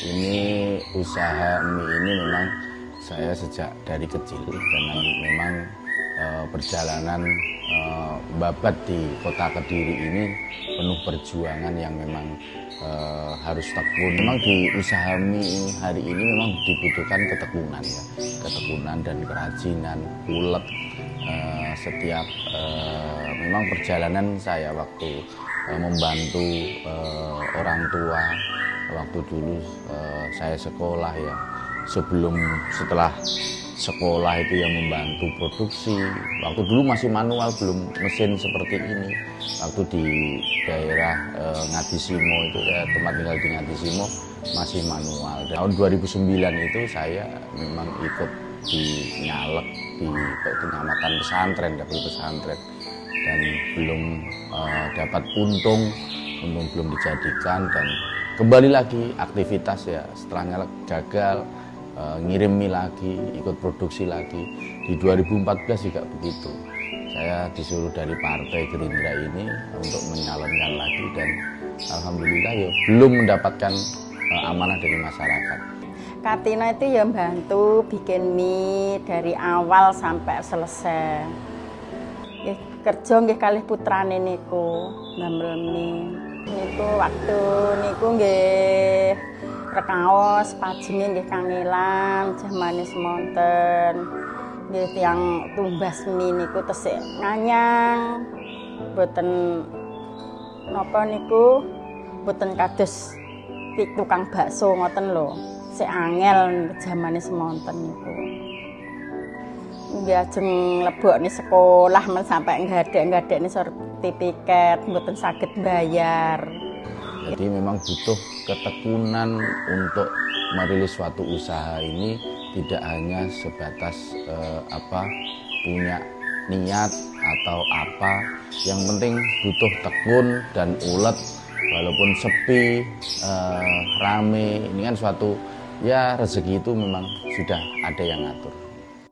Ini usaha mie ini memang saya sejak dari kecil dan memang perjalanan babat di kota Kediri ini penuh perjuangan yang memang harus tekun. Memang di usaha mie hari ini memang dibutuhkan ketekunan ya, ketekunan dan kerajinan, ulet. Setiap memang perjalanan saya waktu membantu orang tua waktu dulu saya sekolah ya, setelah sekolah itu yang membantu produksi. Waktu dulu masih manual, belum mesin seperti ini. Waktu di daerah Ngadisimo itu ya, tempat tinggal di Ngadisimo masih manual. Dan tahun 2009 itu saya memang ikut di Nyalek di kecamatan pesantren, dapil pesantren, dan belum dapat untung belum dijadikan, dan kembali lagi aktivitas ya, setelah Nyalek gagal, ngirim mie lagi, ikut produksi lagi. Di 2014 juga begitu. Saya disuruh dari Partai Gerindra ini untuk menyalonkan lagi, dan alhamdulillah ya belum mendapatkan amanah dari masyarakat. Katina itu ya bantu bikin mie dari awal sampai selesai. Kerja nggih kalih putrane niku ndamel mie. Niku waktu niku nggih rekaos pajenge nggih kangelan jamane semonten. Nggih tiyang tumbas mie niku tesih nganyang. Mboten napa niku mboten kados tukang bakso ngoten lho. Sik angel jamane semonten niku. Nggih ajeng lebokne sekolah men sampai nggak-nggak sertifikat mboten saged bayar. Jadi memang butuh ketekunan untuk merilis suatu usaha ini, tidak hanya sebatas punya niat atau apa. Yang penting butuh tekun dan ulet, walaupun sepi, rame. Ini kan suatu ya rezeki itu memang sudah ada yang ngatur.